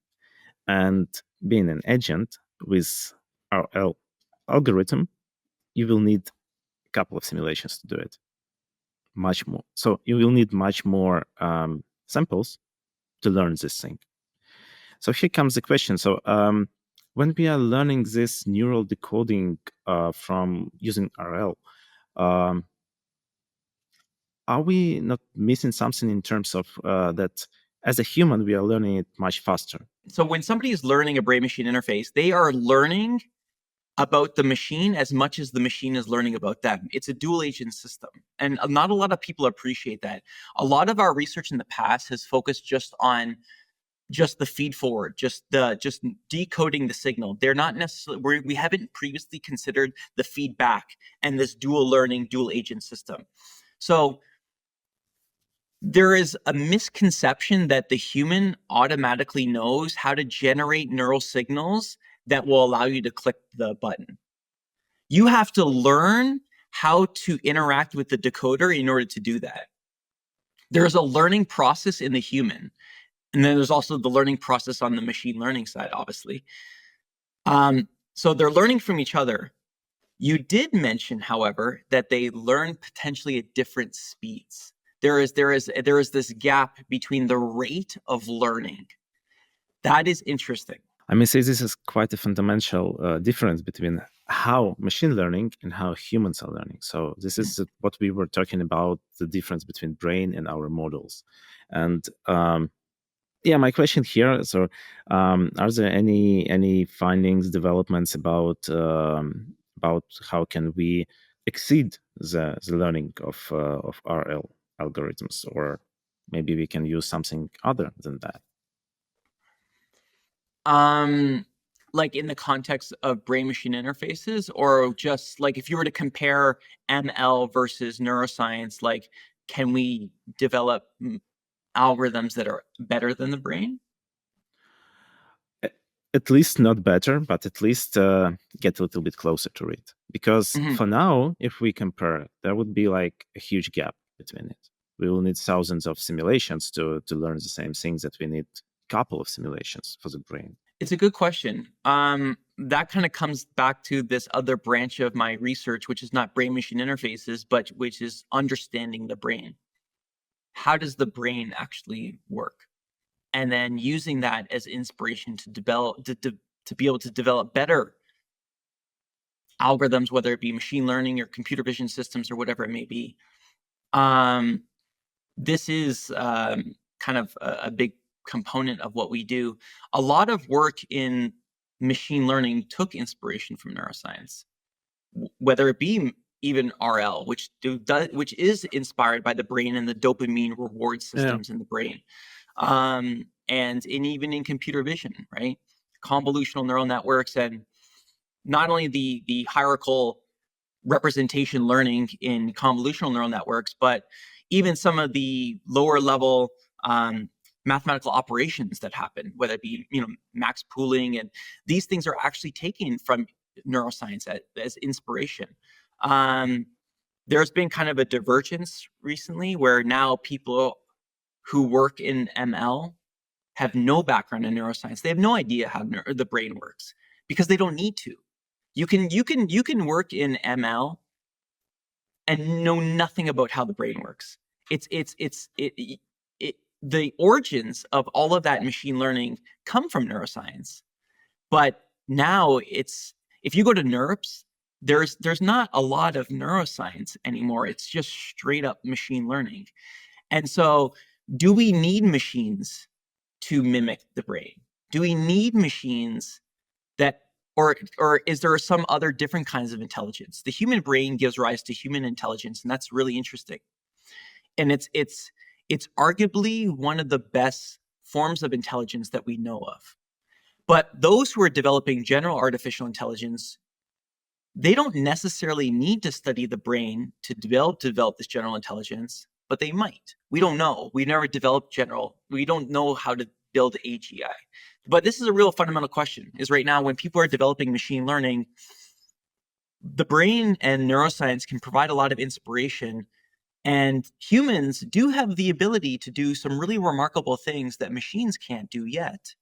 And being an agent with RL algorithm, you will need a couple of simulations to do it. Much more. So you will need much more samples to learn this thing. So here comes the question. So when we are learning this neural decoding from using RL, are we not missing something in terms of that as a human, we are learning it much faster? So when somebody is learning a brain-machine interface, they are learning about the machine as much as the machine is learning about them. It's a dual agent system. And not a lot of people appreciate that. A lot of our research in the past has focused just on the feed forward, just decoding the signal. They're not necessarily, we haven't previously considered the feedback and this dual learning, dual agent system. So there is a misconception that the human automatically knows how to generate neural signals that will allow you to click the button. You have to learn how to interact with the decoder in order to do that. There's a learning process in the human. And then there's also the learning process on the machine learning side, obviously. So they're learning from each other. You did mention, however, that they learn potentially at different speeds. There is this gap between the rate of learning. That is interesting. I may say this is quite a fundamental difference between how machine learning and how humans are learning. So this is what we were talking about, the difference between brain and our models. And my question here, so are there any findings, developments about how can we exceed the learning of RL algorithms, or maybe we can use something other than that? Like in the context of brain-machine interfaces, or just like if you were to compare ML versus neuroscience, like can we develop algorithms that are better than the brain? At least not better, but at least get a little bit closer to it. Because for now, if we compare, there would be like a huge gap between it. We will need thousands of simulations to learn the same things that we need a couple of simulations for the brain. It's a good question. That kind of comes back to this other branch of my research, which is not brain-machine interfaces, but which is understanding the brain. How does the brain actually work? And then using that as inspiration to develop, to be able to develop better algorithms, whether it be machine learning or computer vision systems or whatever it may be. This is kind of a big component of what we do. A lot of work in machine learning took inspiration from neuroscience, whether it be even RL, which is inspired by the brain and the dopamine reward systems in the brain. And even in computer vision, right? Convolutional neural networks, and not only the hierarchical representation learning in convolutional neural networks, but even some of the lower level mathematical operations that happen, whether it be max pooling, and these things are actually taken from neuroscience as inspiration. There's been kind of a divergence recently where now people who work in ML have no background in neuroscience. They have no idea how the brain works because they don't need to. You can work in ML and know nothing about how the brain works. The origins of all of that machine learning come from neuroscience, but now if you go to NeurIPS, there's not a lot of neuroscience anymore. It's just straight up machine learning. And so, do we need machines to mimic the brain? Do we need machines that, or is there some other different kinds of intelligence? The human brain gives rise to human intelligence, and that's really interesting. And it's arguably one of the best forms of intelligence that we know of. But those who are developing general artificial intelligence, they don't necessarily need to study the brain to develop this general intelligence, but they might. We don't know. We never developed we don't know how to build AGI. But this is a real fundamental question, is right now when people are developing machine learning, the brain and neuroscience can provide a lot of inspiration, and humans do have the ability to do some really remarkable things that machines can't do yet.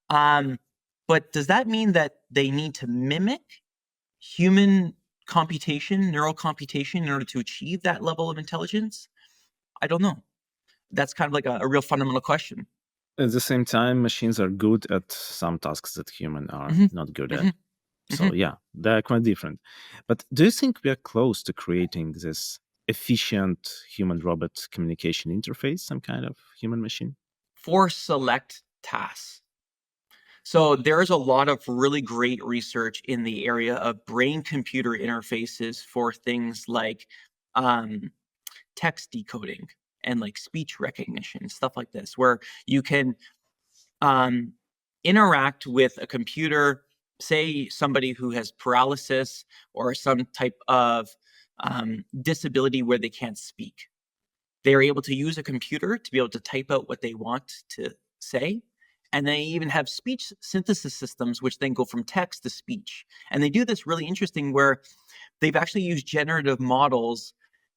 But does that mean that they need to mimic human computation, neural computation, in order to achieve that level of intelligence? I don't know. That's kind of like a real fundamental question. At the same time, machines are good at some tasks that humans are not good at. So yeah, they're quite different. But do you think we are close to creating this efficient human-robot communication interface, some kind of human-machine? For select tasks. So there's a lot of really great research in the area of brain-computer interfaces for things like text decoding and like speech recognition, stuff like this, where you can interact with a computer, say somebody who has paralysis or some type of disability where they can't speak. They're able to use a computer to be able to type out what they want to say. And they even have speech synthesis systems, which then go from text to speech. And they do this really interesting where they've actually used generative models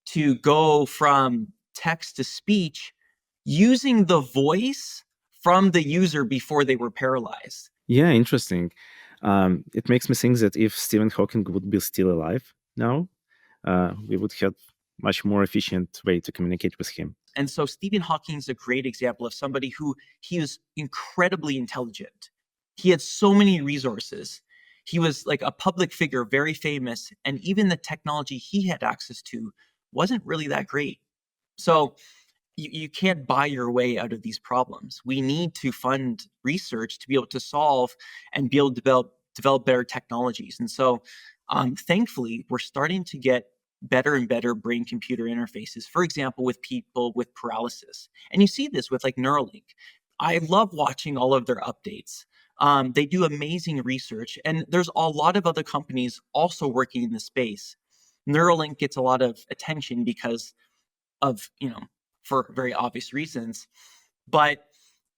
to go from text to speech using the voice from the user before they were paralyzed. Yeah, interesting. It makes me think that if Stephen Hawking would be still alive now, we would have much more efficient way to communicate with him. And so Stephen Hawking is a great example of somebody who he was incredibly intelligent. He had so many resources. He was like a public figure, very famous, and even the technology he had access to wasn't really that great. So you can't buy your way out of these problems. We need to fund research to be able to solve and be able to develop better technologies. And so thankfully, we're starting to get better and better brain-computer interfaces, for example, with people with paralysis. And you see this with like Neuralink. I love watching all of their updates. They do amazing research, and there's a lot of other companies also working in the space. Neuralink gets a lot of attention because of, for very obvious reasons, but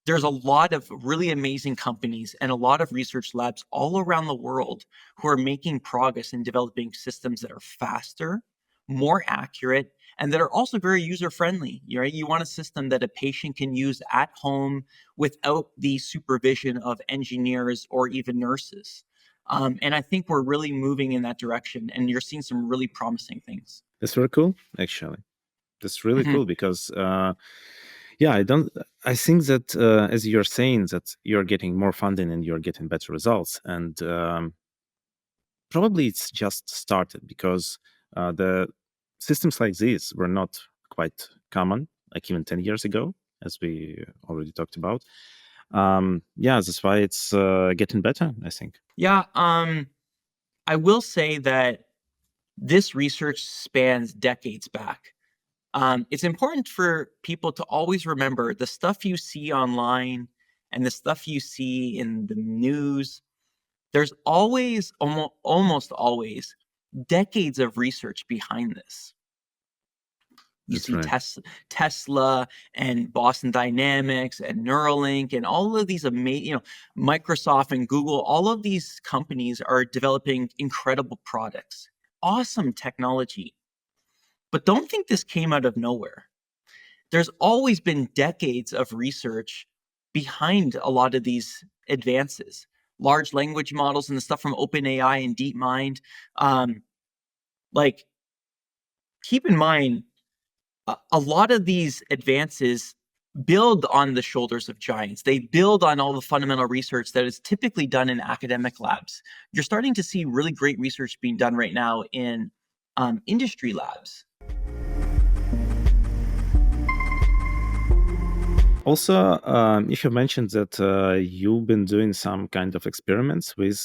there's a lot of really amazing companies and a lot of research labs all around the world who are making progress in developing systems that are faster, more accurate, and that are also very user-friendly. Right? You want a system that a patient can use at home without the supervision of engineers or even nurses. And I think we're really moving in that direction, and you're seeing some really promising things. That's very cool, actually. That's really cool because, I think that as you're saying that you're getting more funding and you're getting better results, and probably it's just started because the systems like these were not quite common, like even 10 years ago, as we already talked about. That's why it's getting better, I think. Yeah, I will say that this research spans decades back. It's important for people to always remember the stuff you see online and the stuff you see in the news. There's always, almost always, decades of research behind this. You see Tesla and Boston Dynamics and Neuralink and all of these amazing, Microsoft and Google, all of these companies are developing incredible products, awesome technology. But don't think this came out of nowhere. There's always been decades of research behind a lot of these advances. Large language models and the stuff from OpenAI and DeepMind. keep in mind, a lot of these advances build on the shoulders of giants. They build on all the fundamental research that is typically done in academic labs. You're starting to see really great research being done right now in industry labs. Also, if you mentioned that you've been doing some kind of experiments with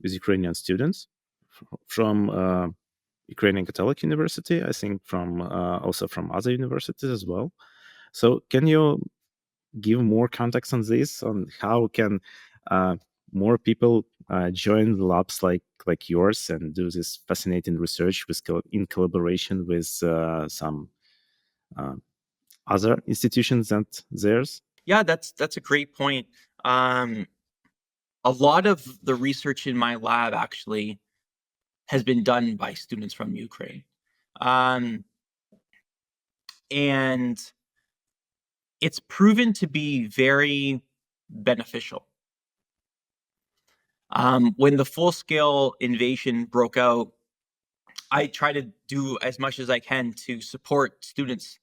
Ukrainian students from Ukrainian Catholic University, I think from also from other universities as well. So can you give more context on this, on how can more people join labs like yours and do this fascinating research in collaboration with some other institutions than theirs? Yeah, that's a great point. A lot of the research in my lab actually has been done by students from Ukraine. And it's proven to be very beneficial. When the full-scale invasion broke out, I try to do as much as I can to support students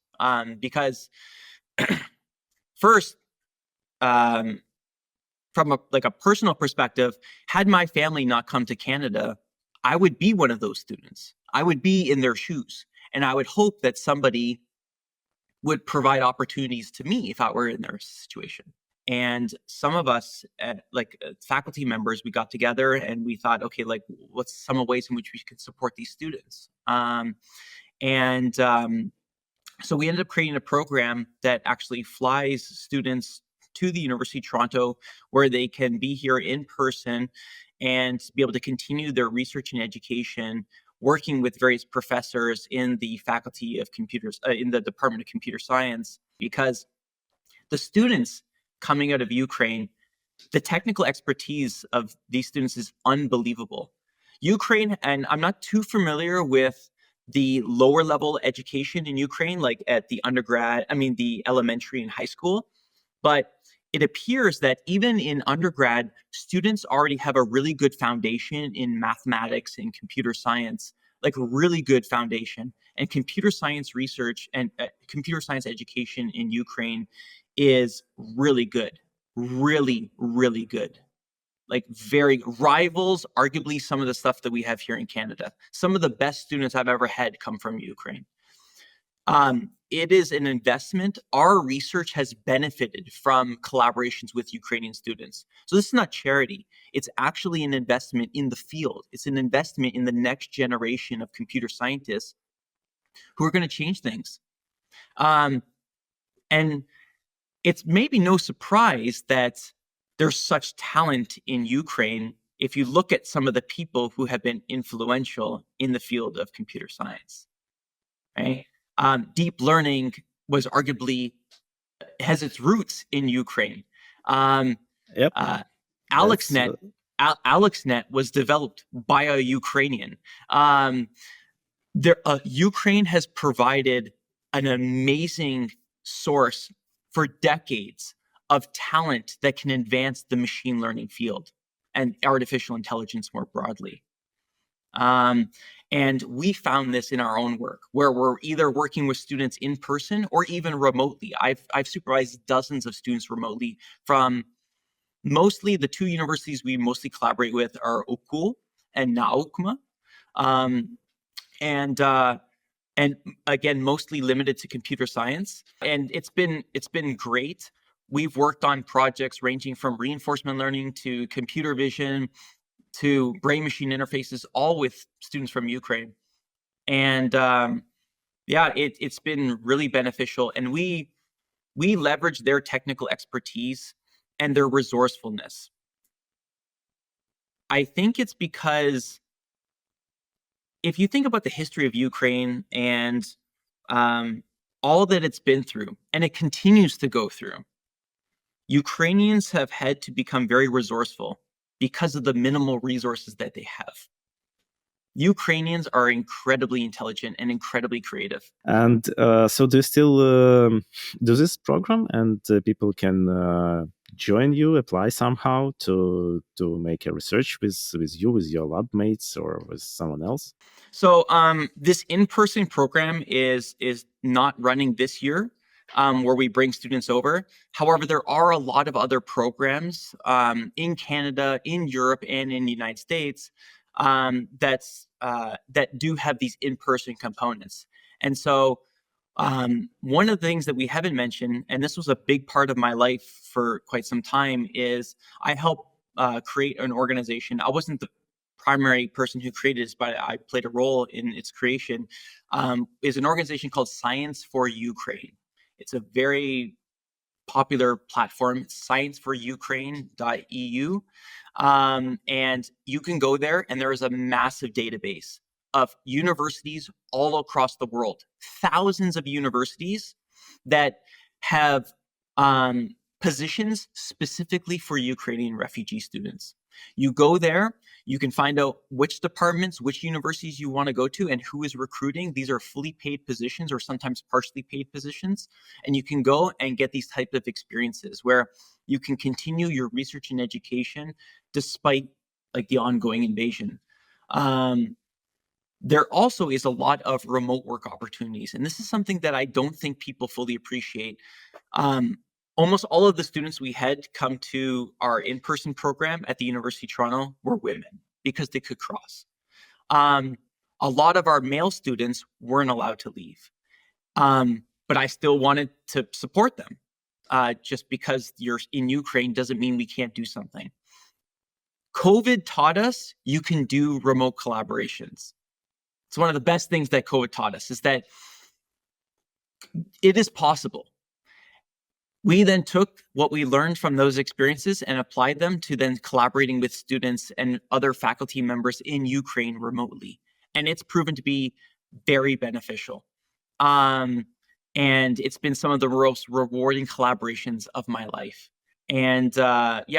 because first, from a personal perspective, had my family not come to Canada, I would be one of those students. I would be in their shoes, and I would hope that somebody would provide opportunities to me if I were in their situation. And some of us, faculty members, we got together and we thought, okay, what's some ways in which we could support these students? So we ended up creating a program that actually flies students to the University of Toronto, where they can be here in person and be able to continue their research and education, working with various professors in the faculty of computers, in the Department of Computer Science, because the students coming out of Ukraine, the technical expertise of these students is unbelievable. Ukraine, and I'm not too familiar with the lower level education in Ukraine, like at the the elementary and high school, but it appears that even in undergrad, students already have a really good foundation in mathematics and computer science, like really good foundation. And computer science research and computer science education in Ukraine is really good, really, really good. Like very rivals, arguably, some of the stuff that we have here in Canada. Some of the best students I've ever had come from Ukraine. It is an investment. Our research has benefited from collaborations with Ukrainian students. So this is not charity. It's actually an investment in the field. It's an investment in the next generation of computer scientists who are going to change things. And it's maybe no surprise that there's such talent in Ukraine if you look at some of the people who have been influential in the field of computer science, right? Deep learning was arguably has its roots in Ukraine. Yep. AlexNet was developed by a Ukrainian. Ukraine has provided an amazing source for decades of talent that can advance the machine learning field and artificial intelligence more broadly. And we found this in our own work, where we're either working with students in person or even remotely. I've supervised dozens of students remotely from mostly the two universities we mostly collaborate with are Okul and Naukma. And again, mostly limited to computer science. And it's been great. We've worked on projects ranging from reinforcement learning to computer vision to brain-machine interfaces, all with students from Ukraine. And it's been really beneficial. And we leverage their technical expertise and their resourcefulness. I think it's because if you think about the history of Ukraine and all that it's been through, and it continues to go through, Ukrainians have had to become very resourceful because of the minimal resources that they have. Ukrainians are incredibly intelligent and incredibly creative. And so do you still do this program, and people can join you, apply somehow to make a research with you, with your lab mates, or with someone else? So this in-person program is not running this year, where we bring students over. However, there are a lot of other programs in Canada, in Europe, and in the United States that do have these in-person components. And so one of the things that we haven't mentioned, and this was a big part of my life for quite some time, is I helped create an organization. I wasn't the primary person who created this, but I played a role in its creation, is an organization called ScienceForUkraine. It's a very popular platform. It's scienceforukraine.eu. And you can go there, and there is a massive database of universities all across the world, thousands of universities that have positions specifically for Ukrainian refugee students. You go there, you can find out which departments, which universities you want to go to, and who is recruiting. These are fully paid positions or sometimes partially paid positions. And you can go and get these type of experiences where you can continue your research and education despite like the ongoing invasion. There also is a lot of remote work opportunities. And this is something that I don't think people fully appreciate. Almost all of the students we had come to our in-person program at the University of Toronto were women because they could cross. A lot of our male students weren't allowed to leave. But I still wanted to support them. Just because you're in Ukraine doesn't mean we can't do something. COVID taught us you can do remote collaborations. It's one of the best things that COVID taught us, is that it is possible. We then took what we learned from those experiences and applied them to then collaborating with students and other faculty members in Ukraine remotely. And it's proven to be very beneficial. And it's been some of the most rewarding collaborations of my life. And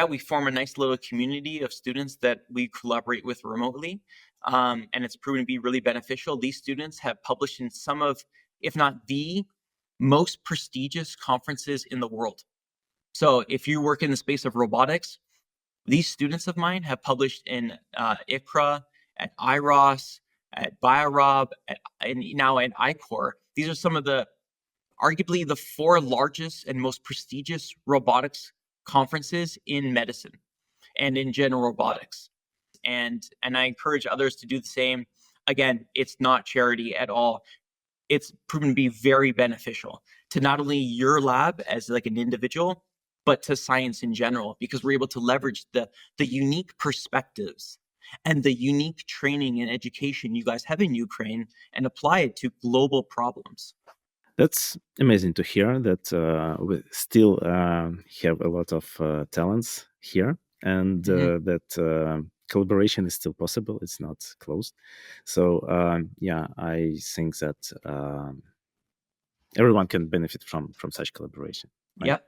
we form a nice little community of students that we collaborate with remotely. And it's proven to be really beneficial. These students have published in some of, if not the most prestigious conferences in the world. So if you work in the space of robotics, these students of mine have published in ICRA, at IROS, at BioRob, and now at ICOR. These are some of the, arguably the 4 largest and most prestigious robotics conferences in medicine and in general robotics. And I encourage others to do the same. Again, it's not charity at all. It's proven to be very beneficial to not only your lab as like an individual, but to science in general, because we're able to leverage the unique perspectives and the unique training and education you guys have in Ukraine and apply it to global problems. That's amazing to hear that we still have a lot of talents here, and that collaboration is still possible. It's not closed. So I think that everyone can benefit from such collaboration. Right? Yeah.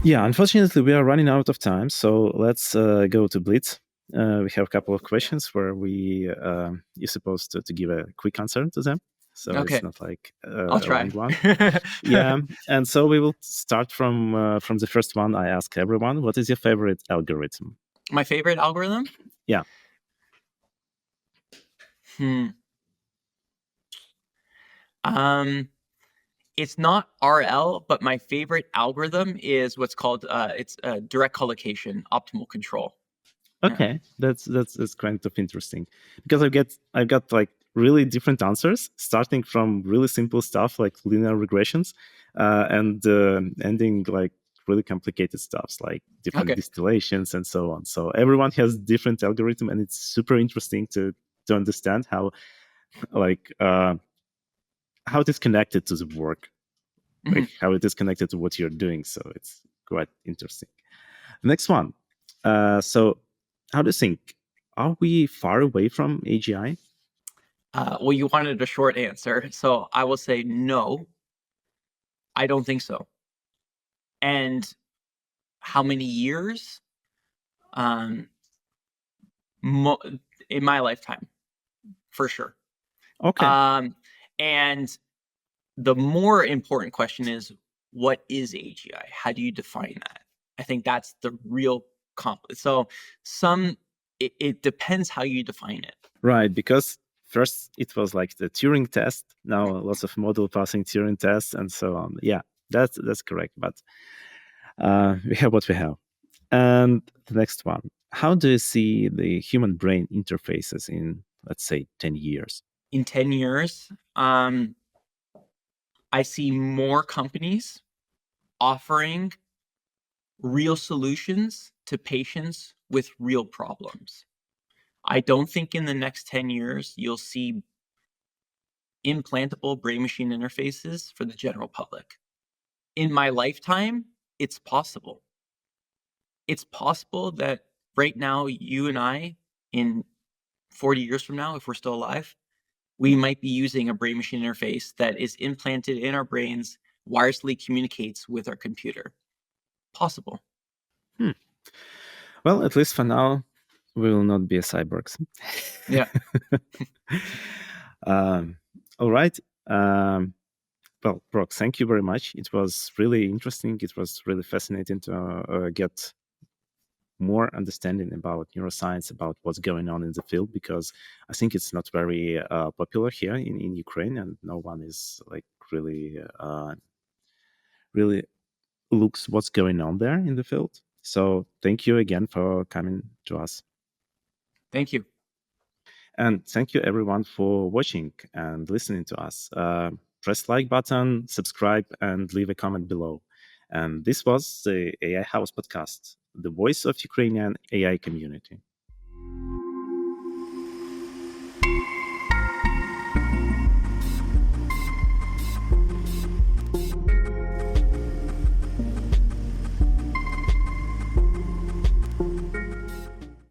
Yeah, unfortunately, we are running out of time. So let's go to Blitz. We have a couple of questions where you're supposed to give a quick answer to them. So Okay. It's not like I'll try. a long one. Yeah, and so we will start from the first one. I ask everyone, what is your favorite algorithm? My favorite algorithm? Yeah. It's not RL, but my favorite algorithm is what's called it's direct collocation, optimal control. Okay, that's kind of interesting, because I've got like really different answers, starting from really simple stuff like linear regressions, and ending like really complicated stuffs like different distillations and so on. So everyone has different algorithm, and it's super interesting to understand how like how it is connected to the work, like how it is connected to what you're doing. So it's quite interesting. Next one. So how do you think? Are we far away from AGI? Well, you wanted a short answer, so I will say no. I don't think so. And how many years? In my lifetime, for sure. Okay. And the more important question is, what is AGI? How do you define that? I think that's the real so it depends how you define it. Right, because first it was like the Turing test, now lots of model passing Turing tests and so on. Yeah, that's correct, but we have what we have. And the next one, how do you see the human brain interfaces in, let's say, 10 years? In 10 years, I see more companies offering real solutions to patients with real problems. I don't think in the next 10 years you'll see implantable brain-machine interfaces for the general public. In my lifetime, it's possible. It's possible that right now, you and I, in 40 years from now, if we're still alive, we might be using a brain-machine interface that is implanted in our brains, wirelessly communicates with our computer. Possible. Well, at least for now, we will not be a cyborgs. Yeah. All right. Well, Brock, thank you very much. It was really interesting. It was really fascinating to get more understanding about neuroscience, about what's going on in the field, because I think it's not very popular here in Ukraine, and no one is like really looks what's going on there in the field. So thank you again for coming to us. Thank you. And thank you everyone for watching and listening to us. Press like button, subscribe, and leave a comment below. And this was the AI House podcast, the voice of Ukrainian AI community.